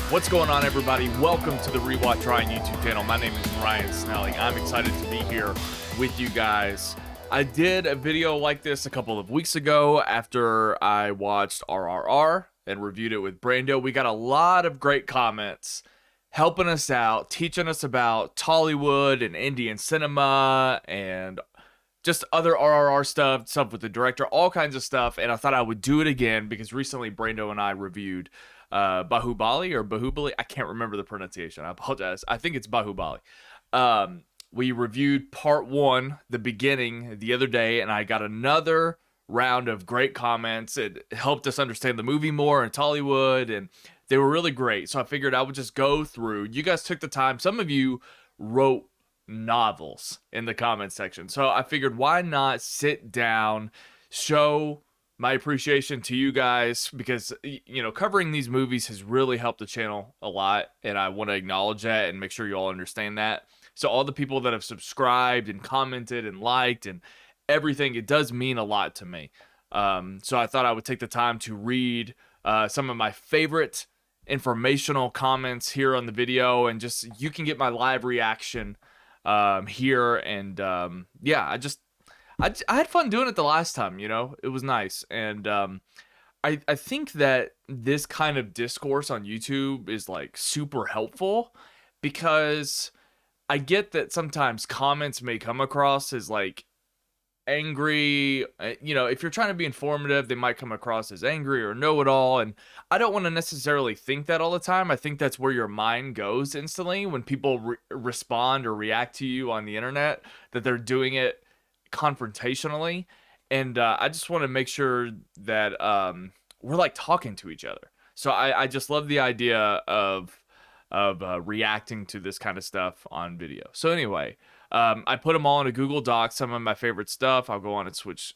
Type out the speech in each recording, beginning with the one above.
What's going on, everybody? Welcome to the Rewatch Ryan YouTube channel. My name is Ryan Snelling. I'm excited to be here with you guys. I did a video like this a couple of weeks ago after I watched RRR and reviewed it with Brando. We got a lot of great comments helping us out, teaching us about Tollywood and Indian cinema and just other RRR stuff with the director, all kinds of stuff. And I thought I would do it again because recently Brando and I reviewed Baahubali. I can't remember the pronunciation. I apologize. I think it's Baahubali. We reviewed part one, the beginning, the other day, and I got another round of great comments. It helped us understand the movie more and Tollywood, and they were really great. So I figured I would just go through. You guys took the time. Some of you wrote novels in the comment section. So I figured, why not sit down, show my appreciation to you guys, because, you know, covering these movies has really helped the channel a lot, and I want to acknowledge that and make sure you all understand that. So all the people that have subscribed and commented and liked and everything, it does mean a lot to me. So I thought I would take the time to read some of my favorite informational comments here on the video, and just, you can get my live reaction here. And yeah, I had fun doing it the last time, you know, it was nice. And I think that this kind of discourse on YouTube is like super helpful, because I get that sometimes comments may come across as like angry. You know, if you're trying to be informative, they might come across as angry or know-it-all. And I don't want to necessarily think that all the time. I think that's where your mind goes instantly when people respond or react to you on the internet, that they're doing it confrontationally. And I just want to make sure that we're like talking to each other. So I just love the idea of reacting to this kind of stuff on video. So anyway, I put them all in a Google Doc, some of my favorite stuff. I'll go on and switch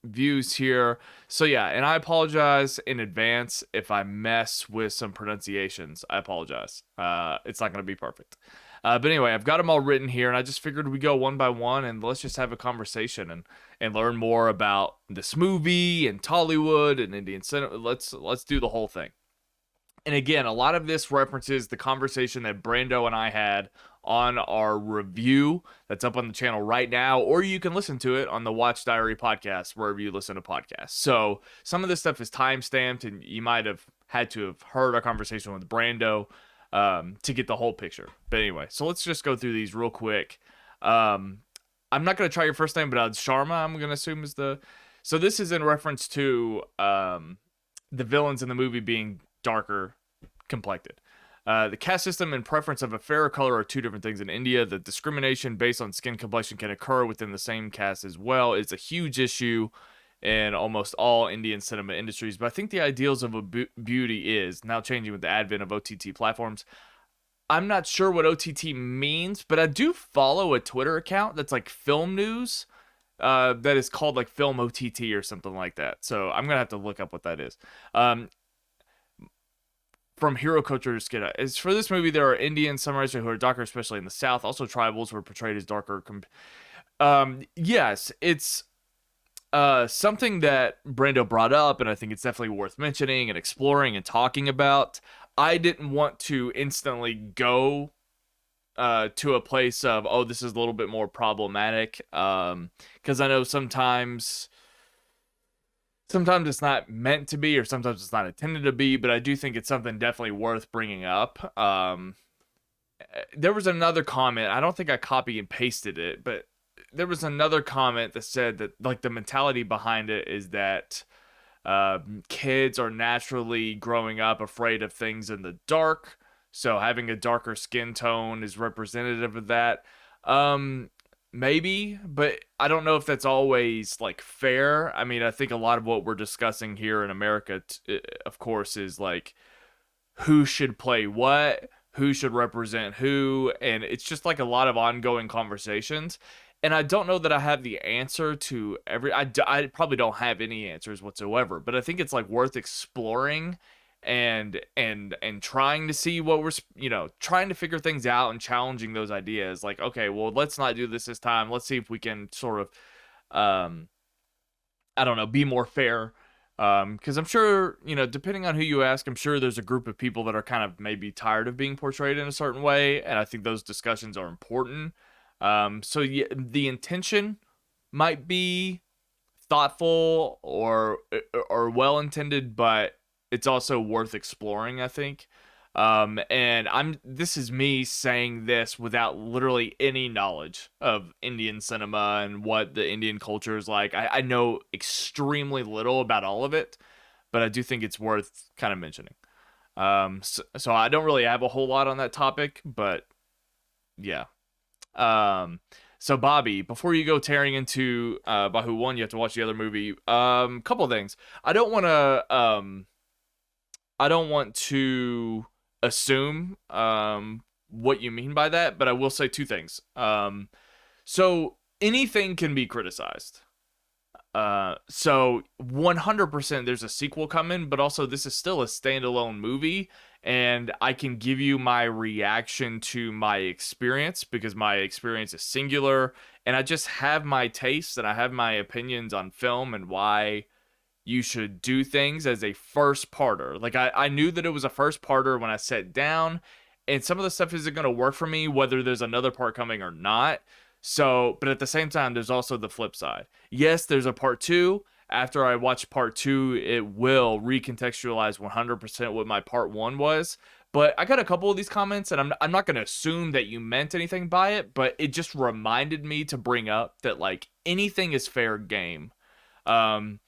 views here. So yeah, and I apologize in advance if I mess with some pronunciations. I apologize. It's not going to be perfect. But anyway, I've got them all written here, and I just figured we go one by one, and let's just have a conversation and learn more about this movie and Tollywood and Indian cinema. Let's do the whole thing. And again, a lot of this references the conversation that Brando and I had on our review that's up on the channel right now, or you can listen to it on the Watch Diary podcast, wherever you listen to podcasts. So some of this stuff is time-stamped, and you might have had to have heard our conversation with Brando to get the whole picture. But anyway, so let's just go through these real quick. I'm not going to try your first name, but Sharma, I'm going to assume, is the... So this is in reference to the villains in the movie being darker complected. The caste system and preference of a fairer color are two different things in India. The discrimination based on skin complexion can occur within the same caste as well. It's a huge issue in almost all Indian cinema industries, but I think the ideals of a beauty is now changing with the advent of OTT platforms. I'm not sure what OTT means, but I do follow a Twitter account that's like film news, that is called like Film OTT or something like that. So I'm gonna have to look up what that is. From Hero Culture Skid. As for this movie, there are Indian samurais who are darker, especially in the South. Also, tribals were portrayed as darker. Yes, it's something that Brando brought up, and I think it's definitely worth mentioning and exploring and talking about. I didn't want to instantly go to a place of, oh, this is a little bit more problematic, because I know sometimes it's not meant to be, or sometimes it's not intended to be, but I do think it's something definitely worth bringing up. There was another comment, I don't think I copy and pasted it, but there was another comment that said that, like, the mentality behind it is that kids are naturally growing up afraid of things in the dark, so having a darker skin tone is representative of that. Maybe, but I don't know if that's always like fair. I mean, I think a lot of what we're discussing here in America, of course, is like who should play what, who should represent who, and it's just like a lot of ongoing conversations. And I don't know that I have the answer to I probably don't have any answers whatsoever, but I think it's like worth exploring and trying to see what we're, you know, trying to figure things out and challenging those ideas. Like, okay, well, let's not do this time. Let's see if we can sort of, I don't know, be more fair Because I'm sure, depending on who you ask, I'm sure there's a group of people that are kind of maybe tired of being portrayed in a certain way, and I think those discussions are important. So yeah, the intention might be thoughtful or well intended, but it's also worth exploring, I think. And this is me saying this without literally any knowledge of Indian cinema and what the Indian culture is like. I know extremely little about all of it, but I do think it's worth kind of mentioning. So I don't really have a whole lot on that topic, but yeah. Um, so Bobby, before you go tearing into Bahu 1, you have to watch the other movie. Couple of things. I don't want to assume what you mean by that, but I will say two things. So anything can be criticized. So 100% there's a sequel coming, but also this is still a standalone movie, and I can give you my reaction to my experience because my experience is singular, and I just have my tastes and I have my opinions on film and why you should do things as a first parter. Like I knew that it was a first parter when I sat down, and some of the stuff isn't going to work for me whether there's another part coming or not. So, but at the same time, there's also the flip side. Yes, there's a part two. After I watch part two, it will recontextualize 100% what my part one was. But I got a couple of these comments, and I'm not going to assume that you meant anything by it, but it just reminded me to bring up that, like, anything is fair game. Um,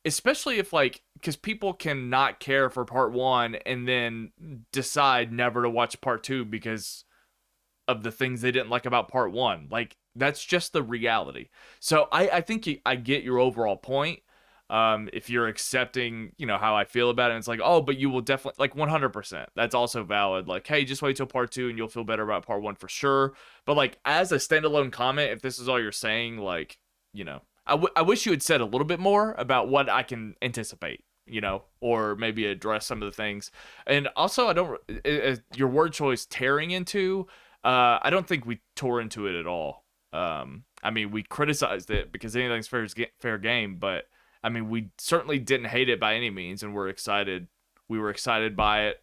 Especially if, like, because people can not care for part one and then decide never to watch part two because of the things they didn't like about part one. Like, that's just the reality. So I think I get your overall point. If you're accepting, how I feel about it, and it's like, oh, but you will definitely, like, 100%. That's also valid. Like, hey, just wait till part two and you'll feel better about part one for sure. But, like, as a standalone comment, if this is all you're saying, like, I wish you had said a little bit more about what I can anticipate, or maybe address some of the things. And also, I don't, your word choice, tearing into, I don't think we tore into it at all. I mean, we criticized it because anything's fair game, but I mean, we certainly didn't hate it by any means, and we're excited. We were excited by it.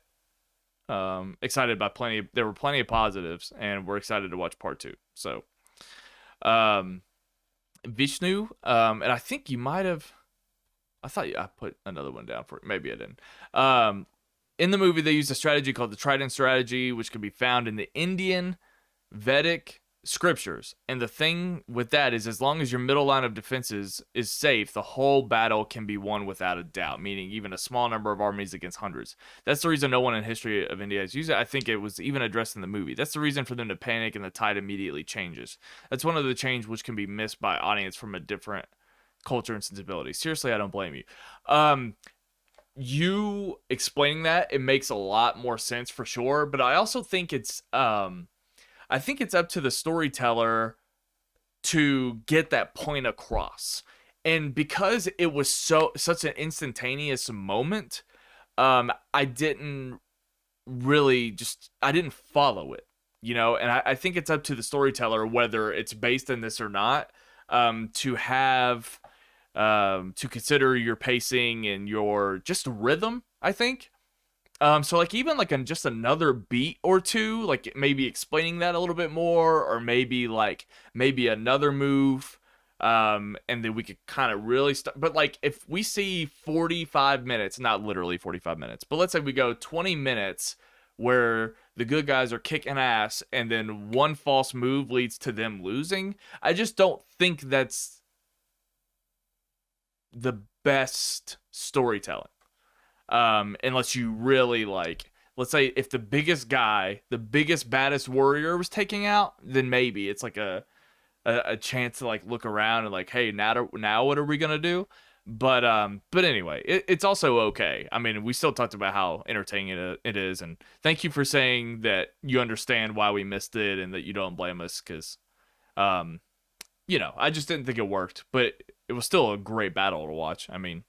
Excited by there were plenty of positives, and we're excited to watch part two. So, Vishnu, and I think you might have. I thought I put another one down for it. Maybe I didn't. In the movie, they used a strategy called the Trident strategy, which can be found in the Indian Vedic scriptures. And the thing with that is, as long as your middle line of defenses is safe, the whole battle can be won without a doubt, meaning even a small number of armies against hundreds. That's the reason no one in history of India has used it. I think it was even addressed in the movie. That's the reason for them to panic and the tide immediately changes. That's one of the changes which can be missed by audience from a different culture and sensibility. Seriously, I don't blame you. You explaining that, it makes a lot more sense for sure, but I also think it's up to the storyteller to get that point across. And because it was such an instantaneous moment, I didn't follow it, and I think it's up to the storyteller, whether it's based in this or not, to have, to consider your pacing and your just rhythm, I think. So like even like on just another beat or two, like maybe explaining that a little bit more, or maybe another move, and then we could kind of really but like if we see 45 minutes, not literally 45 minutes, but let's say we go 20 minutes where the good guys are kicking ass and then one false move leads to them losing, I just don't think that's the best storytelling. Unless you really, like, let's say if the biggest guy, the biggest baddest warrior was taking out, then maybe it's like a chance to like look around and like, hey, now what are we gonna do? But anyway, it's also okay. I mean, we still talked about how entertaining it is, and thank you for saying that you understand why we missed it and that you don't blame us, because I just didn't think it worked, but it was still a great battle to watch. I mean,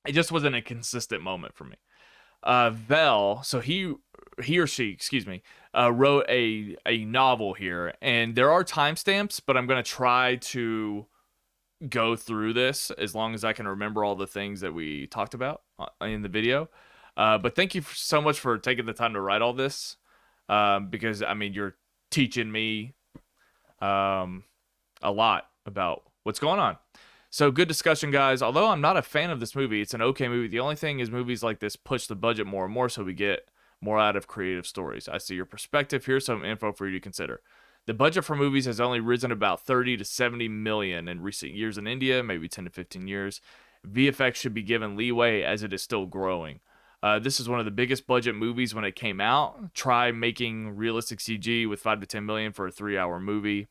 it just wasn't a consistent moment for me. Vel, so he or she, excuse me, wrote a novel here, and there are timestamps, but I'm gonna try to go through this as long as I can remember all the things that we talked about in the video. But thank you so much for taking the time to write all this, because I mean you're teaching me um, a lot about what's going on. So good discussion, guys. Although I'm not a fan of this movie, it's an okay movie. The only thing is movies like this push the budget more and more so we get more out of creative stories. I see your perspective. Here's some info for you to consider. The budget for movies has only risen about 30 to 70 million in recent years in India, maybe 10 to 15 years. VFX should be given leeway as it is still growing. This is one of the biggest budget movies when it came out. Try making realistic CG with 5 to 10 million for a 3-hour movie.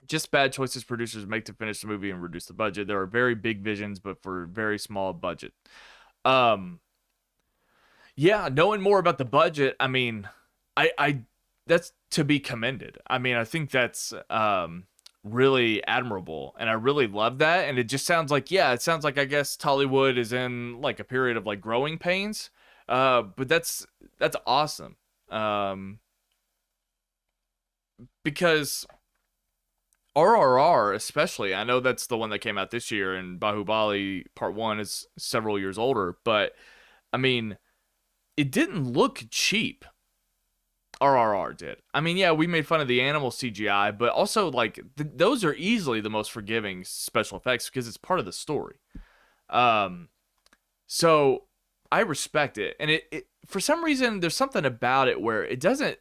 Just bad choices producers make to finish the movie and reduce the budget. There are very big visions, but for very small budget. Um, yeah, knowing more about the budget, I mean, I that's to be commended. I mean, I think that's really admirable, and I really love that. And it just sounds like, yeah, it sounds like I guess Tollywood is in like a period of like growing pains. But that's awesome. Because RRR, especially, I know that's the one that came out this year, and Baahubali Part 1 is several years older, but I mean, it didn't look cheap. RRR did. I mean, yeah, we made fun of the animal CGI, but also, like, those are easily the most forgiving special effects because it's part of the story. Um, so I respect it. And it for some reason, there's something about it where it doesn't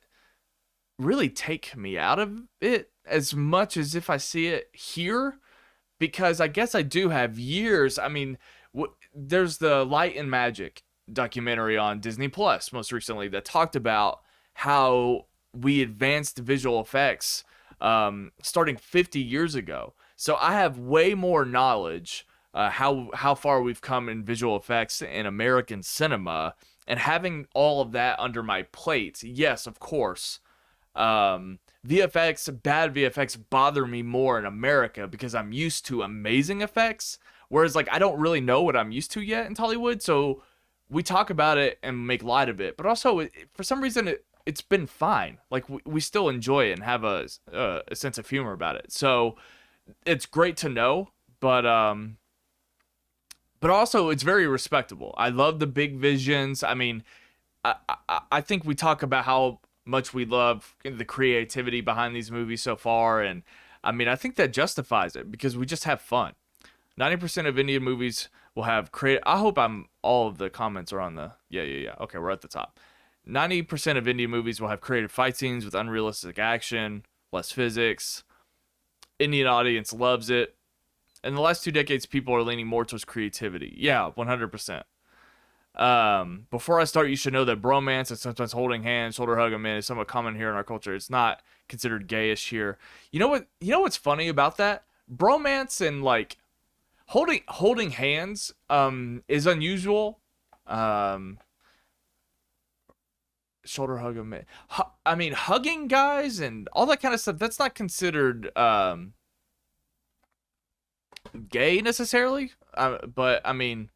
really take me out of it as much as if I see it here, because I guess I do have years. I mean, there's the Light and Magic documentary on Disney Plus most recently that talked about how we advanced visual effects starting 50 years ago. So I have way more knowledge how far we've come in visual effects in American cinema, and having all of that under my plate. Yes, of course. Bad VFX bother me more in America because I'm used to amazing effects. Whereas, like, I don't really know what I'm used to yet in Tollywood. So we talk about it and make light of it. But also, for some reason, it's been fine. Like, we still enjoy it and have a sense of humor about it. So it's great to know. But also, it's very respectable. I love the big visions. I mean, I think we talk about how much we love the creativity behind these movies so far, and I mean, I think that justifies it because we just have fun. 90% of Indian movies will have I hope all of the comments are on the yeah. Okay, we're at the top. 90% of Indian movies will have creative fight scenes with unrealistic action, less physics. Indian audience loves it. In the last 2 decades, people are leaning more towards creativity. Yeah, 100%. Before I start, you should know that bromance and sometimes holding hands, shoulder hug a man is somewhat common here in our culture. It's not considered gayish here. You know what? You know what's funny about that? Bromance and like holding hands is unusual. Shoulder hug a man. I mean, hugging guys and all that kind of stuff. That's not considered gay necessarily. But I mean.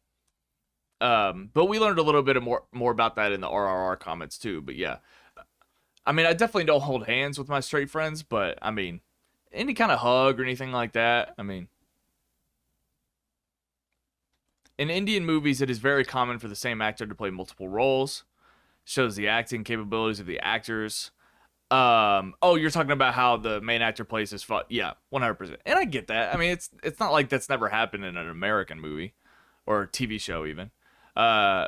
But we learned a little bit more about that in the RRR comments too. But yeah, I mean, I definitely don't hold hands with my straight friends, but I mean, any kind of hug or anything like that. I mean, in Indian movies, it is very common for the same actor to play multiple roles. Shows the acting capabilities of the actors. Oh, you're talking about how the main actor plays his yeah, 100%. And I get that. I mean, it's not like that's never happened in an American movie or TV show even.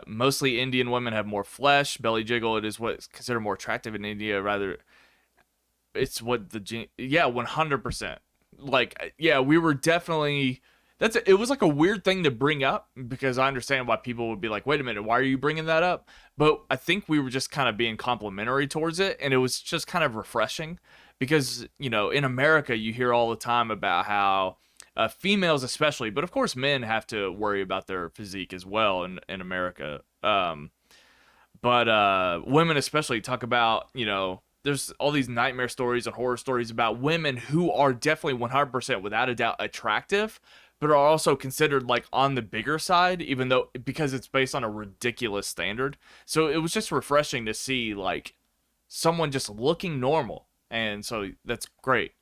Mostly Indian women have more flesh, belly jiggle. It is what's considered more attractive in India. Rather, it's what yeah, 100%. Like, yeah, we were definitely. It was like a weird thing to bring up because I understand why people would be like, wait a minute, why are you bringing that up? But I think we were just kind of being complimentary towards it, and it was just kind of refreshing because, you know, in America, you hear all the time about how females especially, but of course men have to worry about their physique as well in America. But women especially talk about, you know, there's all these nightmare stories and horror stories about women who are definitely 100% without a doubt attractive, but are also considered like on the bigger side, even though because it's based on a ridiculous standard. So it was just refreshing to see like someone just looking normal, and so that's great.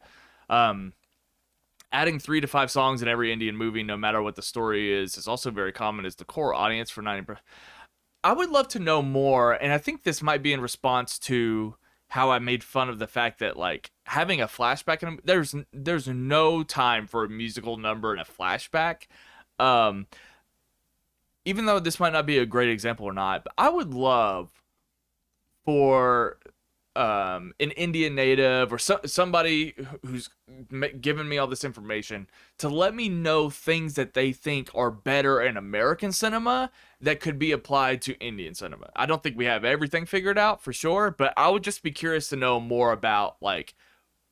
Adding 3 to 5 songs in every Indian movie, no matter what the story is also very common as the core audience for 90%. I would love to know more, and I think this might be in response to how I made fun of the fact that like having a flashback in there's no time for a musical number in a flashback. Um, Even though this might not be a great example or not, but I would love for an Indian native or somebody who's given me all this information to let me know things that they think are better in American cinema that could be applied to Indian cinema. I don't think we have everything figured out for sure, but I would just be curious to know more about like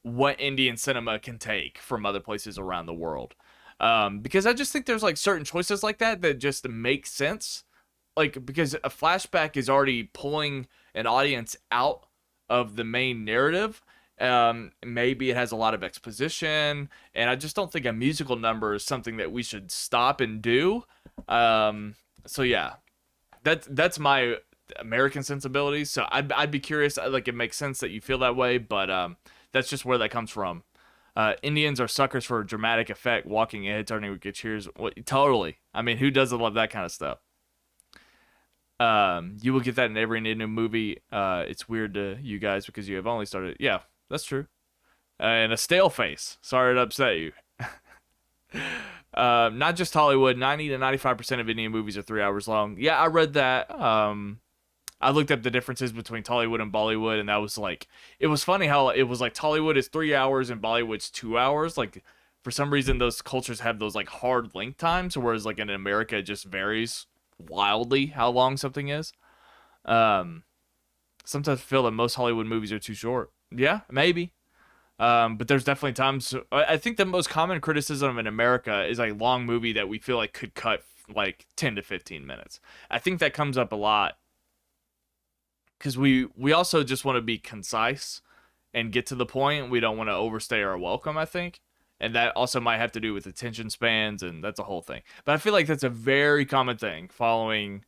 what Indian cinema can take from other places around the world. Because I just think there's like certain choices like that that just make sense. Like, because a flashback is already pulling an audience out of the main narrative. Maybe it has a lot of exposition, and I just don't think a musical number is something that we should stop and do. So yeah, that's my American sensibilities. So I'd be curious. Like, it makes sense that you feel that way, but that's just where that comes from. Indians are suckers for a dramatic effect, walking ahead, turning with good cheers. Totally. I mean, who doesn't love that kind of stuff? You will get that in every Indian movie. It's weird to you guys because you have only started. Yeah, that's true. And a stale face. Sorry to upset you. Not just Hollywood. 90 to 95% of Indian movies are 3 hours long. Yeah, I read that. I looked up the differences between Tollywood and Bollywood, and that was like, it was funny how it was like Tollywood is 3 hours and Bollywood's 2 hours. Like, for some reason, those cultures have those like hard length times, whereas like in America, it just varies wildly how long something is. Sometimes I feel that most Hollywood movies are too short. Yeah, maybe. But there's definitely times. I think the most common criticism in America is a long movie that we feel like could cut like 10 to 15 minutes. I think that comes up a lot because we also just want to be concise and get to the point. We don't want to overstay our welcome, I think. And that also might have to do with attention spans, and that's a whole thing. But I feel like that's a very common thing following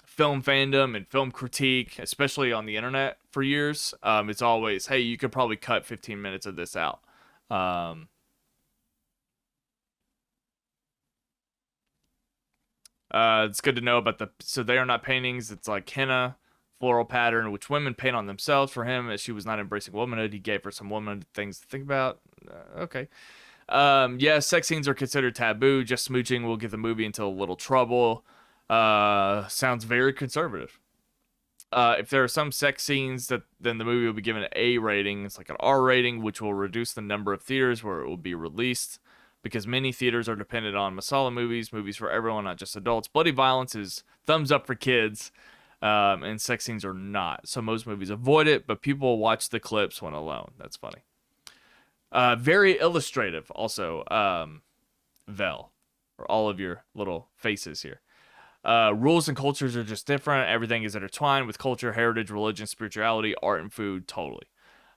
film fandom and film critique, especially on the internet for years. It's always, hey, you could probably cut 15 minutes of this out. It's good to know about so they are not paintings. It's like henna, floral pattern, which women paint on themselves. For him, as she was not embracing womanhood, he gave her some woman things to think about. Okay. Yeah, sex scenes are considered taboo. Just smooching will get the movie into a little trouble. Sounds very conservative. If there are some sex scenes, then the movie will be given an A rating. It's like an R rating, which will reduce the number of theaters where it will be released, because many theaters are dependent on masala movies for everyone, not just adults. Bloody violence is thumbs up for kids, and sex scenes are not. So most movies avoid it, but people watch the clips when alone. That's funny. Very illustrative, also. Vel, for all of your little faces here. Rules and cultures are just different. Everything is intertwined with culture, heritage, religion, spirituality, art, and food. Totally.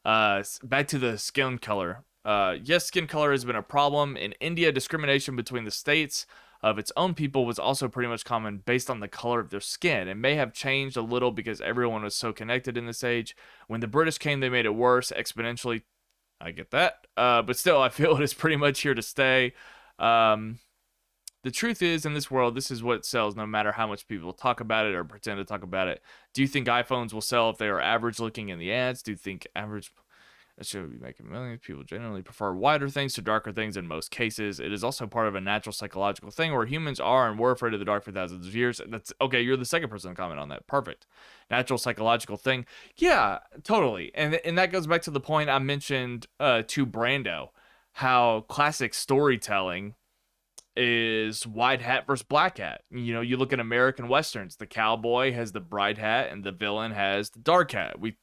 Back to the skin color. Yes, skin color has been a problem. In India, discrimination between the states of its own people was also pretty much common based on the color of their skin. It may have changed a little because everyone was so connected in this age. When the British came, they made it worse exponentially. I get that. But still, I feel it is pretty much here to stay. The truth is, in this world, this is what sells no matter how much people talk about it or pretend to talk about it. Do you think iPhones will sell if they are average looking in the ads? Do you think average should be making millions? People generally prefer whiter things to darker things in most cases. It is also part of a natural psychological thing where humans are and were afraid of the dark for thousands of years. That's okay. You're the second person to comment on that. Perfect. Natural psychological thing. Yeah, totally. And that goes back to the point I mentioned to Brando, how classic storytelling is white hat versus black hat. You know, you look at American westerns, the cowboy has the bright hat and the villain has the dark hat. We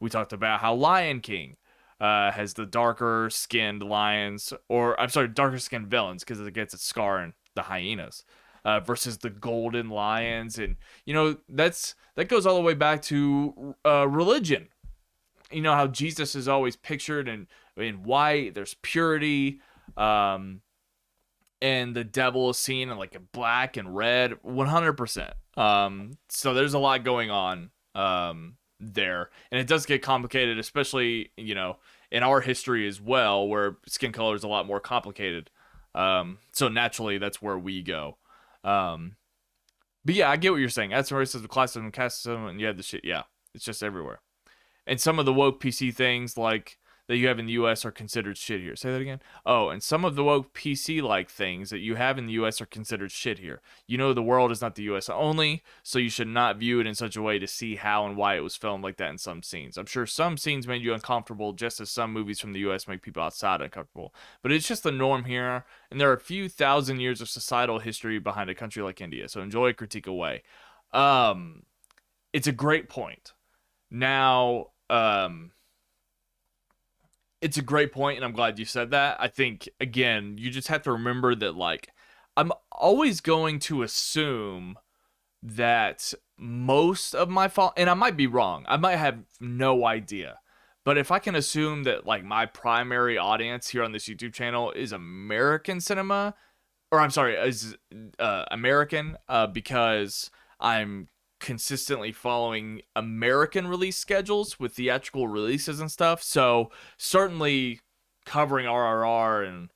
talked about how Lion King has the darker skinned lions, or I'm sorry, darker skinned villains, because it gets its Scar and the hyenas, versus the golden lions. And you know, that goes all the way back to religion. You know how Jesus is always pictured in white. There's purity. And the devil is seen in like a black and red, 100%. So there's a lot going on there, and it does get complicated, especially, you know, in our history as well, where skin color is a lot more complicated. So naturally, that's where we go. Um, but yeah, I get what you're saying. That's racism, classism, casteism, and yeah, the shit. Yeah, it's just everywhere. And some of the woke PC things like that you have in the US are considered shit here. Say that again. Oh, and some of the woke PC like things that you have in the US are considered shit here. You know, the world is not the US only, so you should not view it in such a way to see how and why it was filmed like that in some scenes. I'm sure some scenes made you uncomfortable, just as some movies from the US make people outside uncomfortable. But it's just the norm here, and there are a few thousand years of societal history behind a country like India. So enjoy, critique away. It's a great point. Now, it's a great point, and I'm glad you said that. I think, again, you just have to remember that, like, I'm always going to assume that most of my and I might be wrong. I might have no idea. But if I can assume that, like, my primary audience here on this YouTube channel is American cinema, or I'm sorry, is American, because I'm consistently following American release schedules with theatrical releases and stuff. So certainly covering RRR and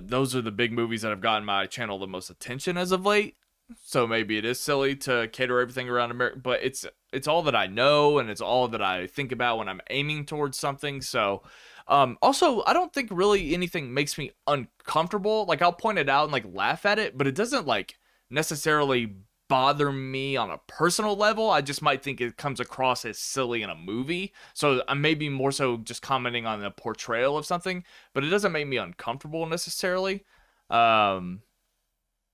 those are the big movies that have gotten my channel the most attention as of late. So maybe it is silly to cater everything around America, but it's all that I know, and it's all that I think about when I'm aiming towards something. So also, I don't think really anything makes me uncomfortable. Like, I'll point it out and like laugh at it, but it doesn't like necessarily bother me on a personal level. I just might think it comes across as silly in a movie. So I'm maybe more so just commenting on the portrayal of something, but it doesn't make me uncomfortable necessarily. That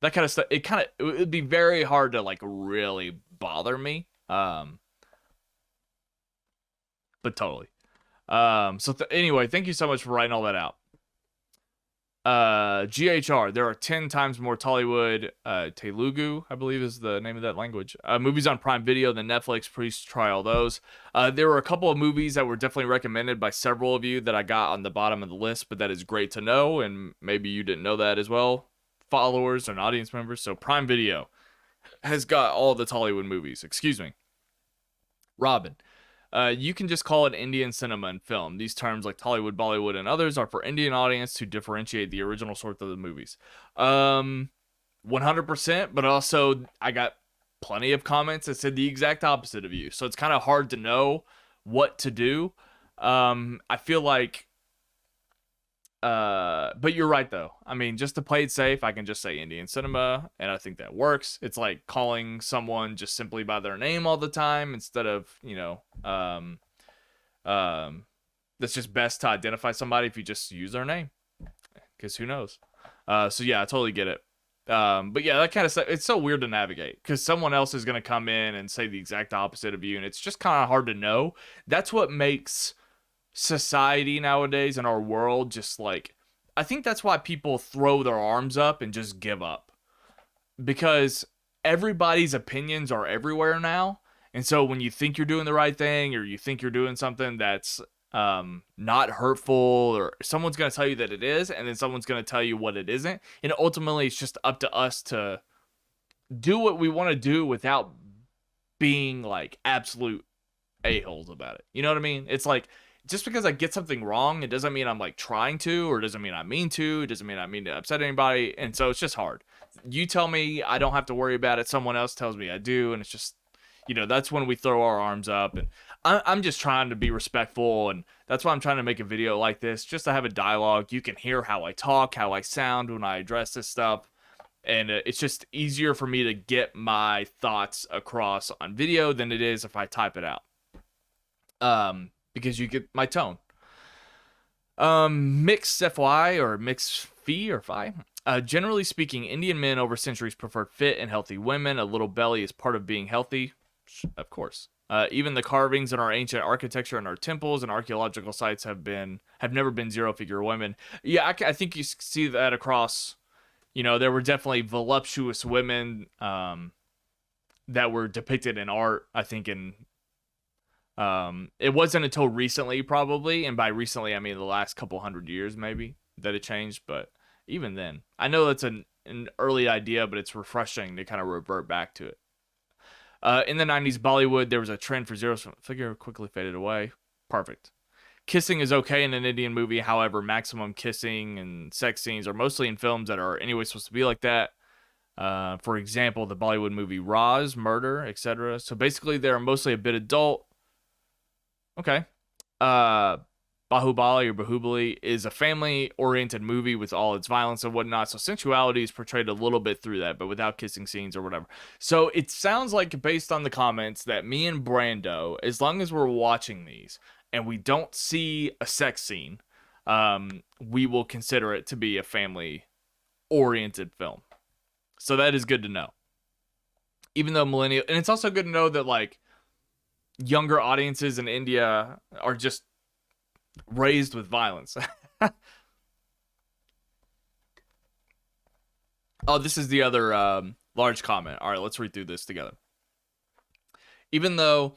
kind of stuff, it would be very hard to like really bother me. But totally. Anyway, thank you so much for writing all that out. GHR, there are 10 times more Tollywood, Telugu, I believe is the name of that language, movies on Prime Video than Netflix. Please try all those. There were a couple of movies that were definitely recommended by several of you that I got on the bottom of the list, but that is great to know, and maybe you didn't know that as well, followers and audience members. So Prime Video has got all the Tollywood movies. Excuse me. Robin. You can just call it Indian cinema and film. These terms like Tollywood, Bollywood, and others are for Indian audience to differentiate the original source of the movies. 100%, but also I got plenty of comments that said the exact opposite of you. So it's kind of hard to know what to do. I feel like, but you're right though. I mean, just to play it safe, I can just say Indian cinema, and I think that works. It's like calling someone just simply by their name all the time instead of, that's just best to identify somebody if you just use their name, because who knows. So yeah, I totally get it. But yeah, that kind of stuff, it's so weird to navigate because someone else is going to come in and say the exact opposite of you, and it's just kind of hard to know. That's what makes society nowadays in our world just like, I think that's why people throw their arms up and just give up, because everybody's opinions are everywhere now. And so when you think you're doing the right thing, or you think you're doing something that's not hurtful, or someone's going to tell you that it is, and then someone's going to tell you what it isn't, and ultimately it's just up to us to do what we want to do without being like absolute a-holes about it. You know what I mean? It's like, just because I get something wrong, it doesn't mean I'm like trying to, or it doesn't mean I mean to, it doesn't mean I mean to upset anybody. And so it's just hard. You tell me I don't have to worry about it, someone else tells me I do, and it's just, that's when we throw our arms up. And I'm just trying to be respectful, and that's why I'm trying to make a video like this, just to have a dialogue. You can hear how I talk, how I sound when I address this stuff, and it's just easier for me to get my thoughts across on video than it is if I type it out. Because you get my tone. Mixed FY or mixed fee or fi. Generally speaking, Indian men over centuries preferred fit and healthy women. A little belly is part of being healthy. Of course. Even the carvings in our ancient architecture and our temples and archaeological sites have never been zero-figure women. Yeah, I think you see that across. There were definitely voluptuous women that were depicted in art. I think it wasn't until recently, probably, and by recently I mean the last couple hundred years maybe, that it changed. But even then, I know that's an early idea, but it's refreshing to kind of revert back to it. In the 90s, Bollywood, there was a trend for zero figure, quickly faded away. Perfect. Kissing is okay in an Indian movie. However, maximum kissing and sex scenes are mostly in films that are anyway supposed to be like that. For example, the Bollywood movie Raws, Murder, etc. So basically, they're mostly a bit adult. Okay. Uh, Baahubali or Baahubali is a family-oriented movie with all its violence and whatnot. So sensuality is portrayed a little bit through that, but without kissing scenes or whatever. So it sounds like, based on the comments, that me and Brando, as long as we're watching these and we don't see a sex scene, we will consider it to be a family-oriented film. So that is good to know. Even though millennial, and it's also good to know that like younger audiences in India are just raised with violence. Oh, this is the other large comment. All right, let's read through this together. Even though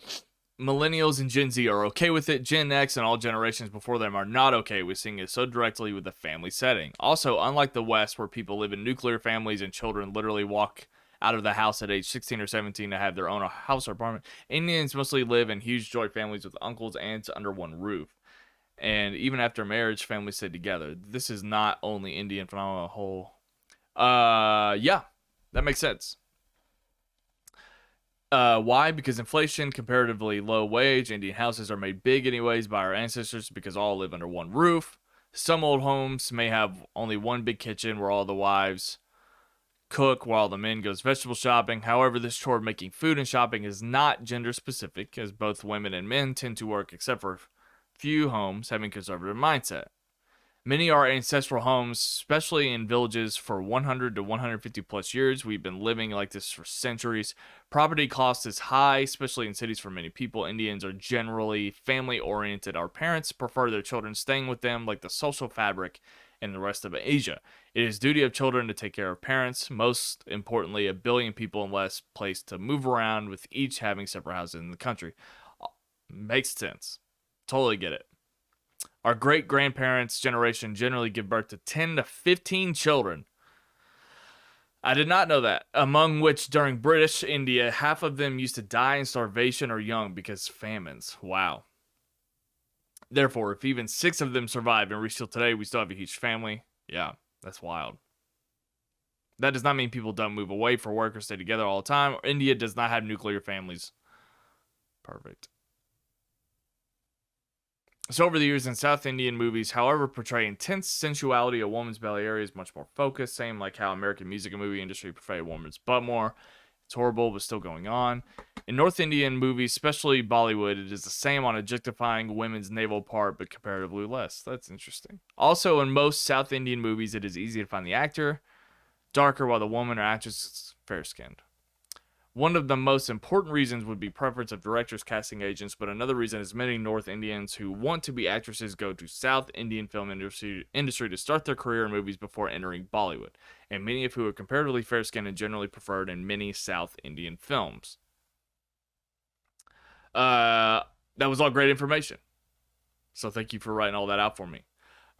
millennials and Gen Z are okay with it, Gen X and all generations before them are not okay with seeing it so directly with the family setting. Also, unlike the West, where people live in nuclear families and children literally walk out of the house at age 16 or 17 to have their own house or apartment, Indians mostly live in huge joint families with uncles, aunts under one roof. And even after marriage, families stay together. This is not only Indian phenomenon, a whole. Yeah, that makes sense. Why? Because inflation, comparatively low wage, Indian houses are made big anyways by our ancestors because all live under one roof. Some old homes may have only one big kitchen where all the wives cook while the men goes vegetable shopping. However, this chore of making food and shopping is not gender specific, as both women and men tend to work, except for few homes having conservative mindset. Many are ancestral homes, especially in villages for 100 to 150 plus years. We've been living like this for centuries. Property cost is high, especially in cities for many people. Indians are generally family oriented. Our parents prefer their children staying with them like the social fabric in the rest of Asia. It is duty of children to take care of parents. Most importantly, 1 billion people in less place to move around, with each having separate houses in the country. Makes sense. Totally get it. Our great-grandparents' generation generally give birth to 10 to 15 children. I did not know that. Among which, during British India, half of them used to die in starvation or young because famines. Wow. Therefore, if even 6 of them survive and reach till today, we still have a huge family. Yeah, that's wild. That does not mean people don't move away for work or stay together all the time. India does not have nuclear families. Perfect. So over the years in South Indian movies, however, portray intense sensuality, a woman's belly area is much more focused. Same like how American music and movie industry portray a woman's butt more. It's horrible, but still going on. In North Indian movies, especially Bollywood, it is the same on objectifying women's navel part, but comparatively less. That's interesting. Also, in most South Indian movies, it is easy to find the actor darker, while the woman or actress is fair-skinned. One of the most important reasons would be preference of directors, casting agents, but another reason is many North Indians who want to be actresses go to South Indian film industry to start their career in movies before entering Bollywood, and many of who are comparatively fair-skinned and generally preferred in many South Indian films. That was all great information. So thank you for writing all that out for me.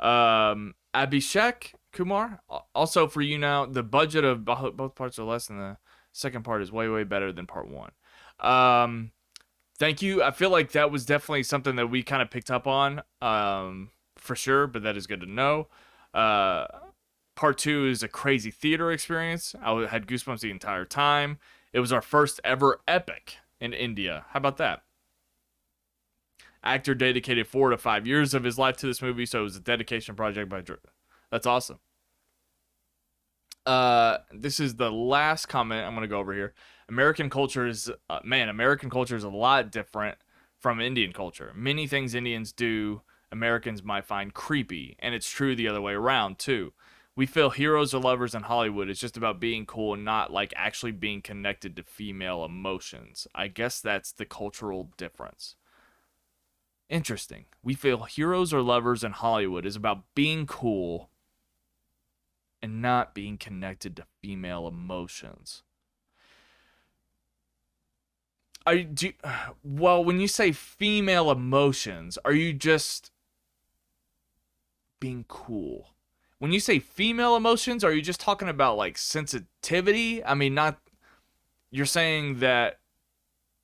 Abhishek Kumar, also for you now, the budget of both parts are less than the second part is way, way better than part 1. Thank you. I feel like that was definitely something that we kind of picked up on, for sure, but that is good to know. Part 2 is a crazy theater experience. I had goosebumps the entire time. It was our first ever epic in India. How about that? Actor dedicated 4 to 5 years of his life to this movie, so it was a dedication project by Drew. That's awesome. This is the last comment I'm going to go over here. American culture is a lot different from Indian culture. Many things Indians do, Americans might find creepy, and it's true the other way around, too. We feel heroes or lovers in Hollywood. It's just about being cool and not like actually being connected to female emotions. I guess that's the cultural difference. Interesting. We feel heroes or lovers in Hollywood is about being cool and not being connected to female emotions. Well, when you say female emotions, are you just being cool? When you say female emotions, are you just talking about like sensitivity? I mean, not. You're saying that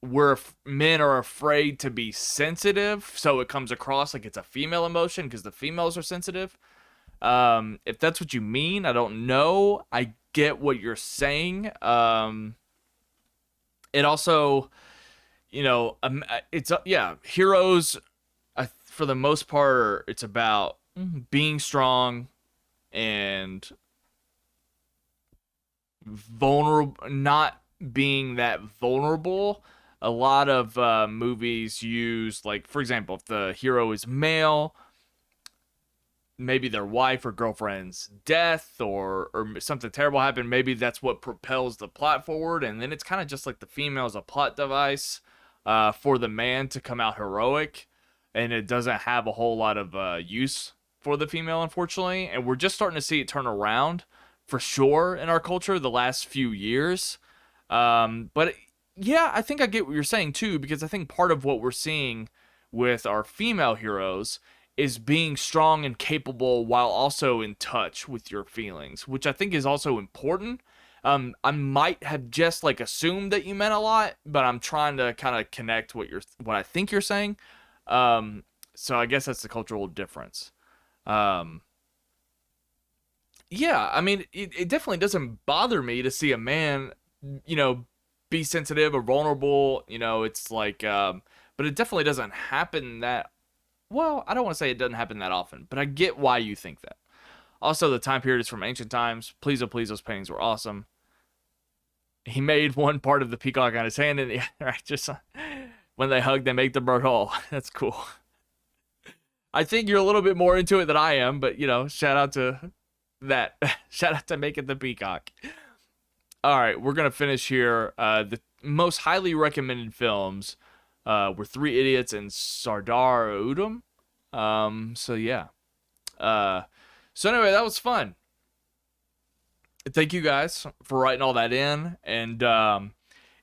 men are afraid to be sensitive, so it comes across like it's a female emotion because the females are sensitive. If that's what you mean, I don't know. I get what you're saying. It also, it's yeah, heroes. For the most part, it's about being strong and vulnerable, not being that vulnerable. A lot of movies use, like, for example, if the hero is male, maybe their wife or girlfriend's death or something terrible happened. Maybe that's what propels the plot forward, and then it's kind of just like the female as a plot device for the man to come out heroic, and it doesn't have a whole lot of use for the female, unfortunately. And we're just starting to see it turn around for sure in our culture the last few years. But yeah, I think I get what you're saying too, because I think part of what we're seeing with our female heroes is being strong and capable while also in touch with your feelings, which I think is also important. I might have just like assumed that you meant a lot, but I'm trying to kind of connect what I think you're saying. So I guess that's the cultural difference. Yeah, I mean, it definitely doesn't bother me to see a man, be sensitive or vulnerable. It's like, but it definitely doesn't happen that. Well, I don't want to say it doesn't happen that often, but I get why you think that. Also, the time period is from ancient times. Please, oh please, those paintings were awesome. He made one part of the peacock on his hand, and the other, just when they hug, they make the bird whole. That's cool. I think you're a little bit more into it than I am, but shout out to that. Shout out to making the peacock. All right, we're gonna finish here. The most highly recommended films were Three Idiots and Sardar Udom. So yeah. So anyway, that was fun. Thank you guys for writing all that in, and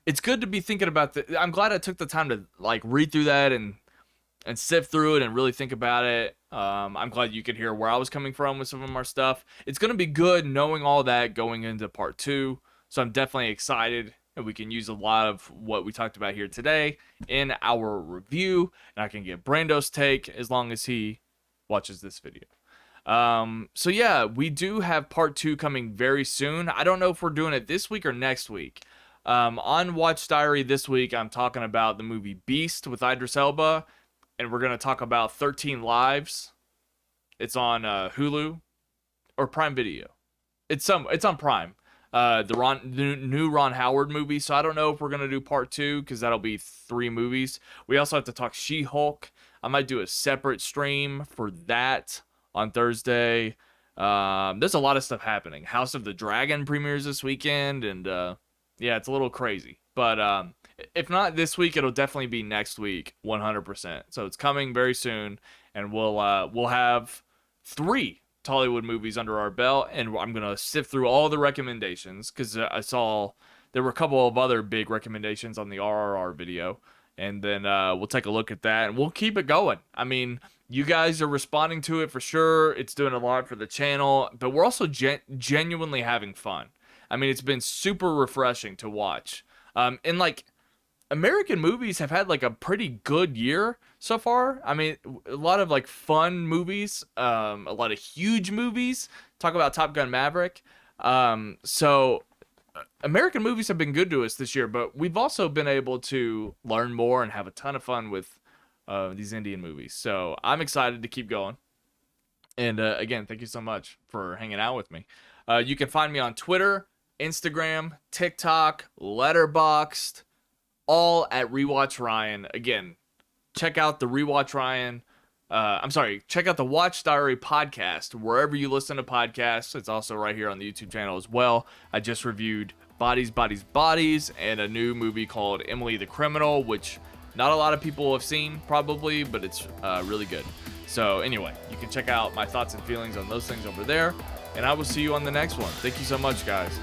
it's good to be thinking about I'm glad I took the time to like read through that and sift through it and really think about it. I'm glad you could hear where I was coming from with some of our stuff. It's gonna be good knowing all that going into part 2. So I'm definitely excited, and we can use a lot of what we talked about here today in our review, and I can get Brando's take as long as he watches this video. So yeah, we do have part 2 coming very soon. I don't know if we're doing it this week or next week. On Watch Diary this week, I'm talking about the movie Beast with Idris Elba, and we're going to talk about 13 Lives. It's on Hulu or Prime Video. It's on Prime. The new Ron Howard movie. So I don't know if we're going to do part 2 because that'll be 3 movies. We also have to talk She-Hulk. I might do a separate stream for that on Thursday. There's a lot of stuff happening. House of the Dragon premieres this weekend, and yeah, it's a little crazy. But if not this week, it'll definitely be next week, 100%. So it's coming very soon, and we'll have 3 Tollywood movies under our belt, and I'm gonna sift through all the recommendations because I saw there were a couple of other big recommendations on the RRR video, and then we'll take a look at that, and we'll keep it going. I mean, you guys are responding to it for sure. It's doing a lot for the channel, but we're also genuinely having fun. I mean, it's been super refreshing to watch. And like, American movies have had like a pretty good year so far. I mean, a lot of like fun movies, a lot of huge movies. Talk about Top Gun Maverick. So American movies have been good to us this year, but we've also been able to learn more and have a ton of fun with these Indian movies. So I'm excited to keep going. And again, thank you so much for hanging out with me. You can find me on Twitter, Instagram, TikTok, Letterboxd, all at Rewatch Ryan. Again, check out the Rewatch Ryan. Check out the Watch Diary podcast wherever you listen to podcasts. It's also right here on the YouTube channel as well. I just reviewed Bodies, Bodies, Bodies, and a new movie called Emily the Criminal, which not a lot of people have seen probably, but it's really good. So anyway, you can check out my thoughts and feelings on those things over there, and I will see you on the next one. Thank you so much, guys.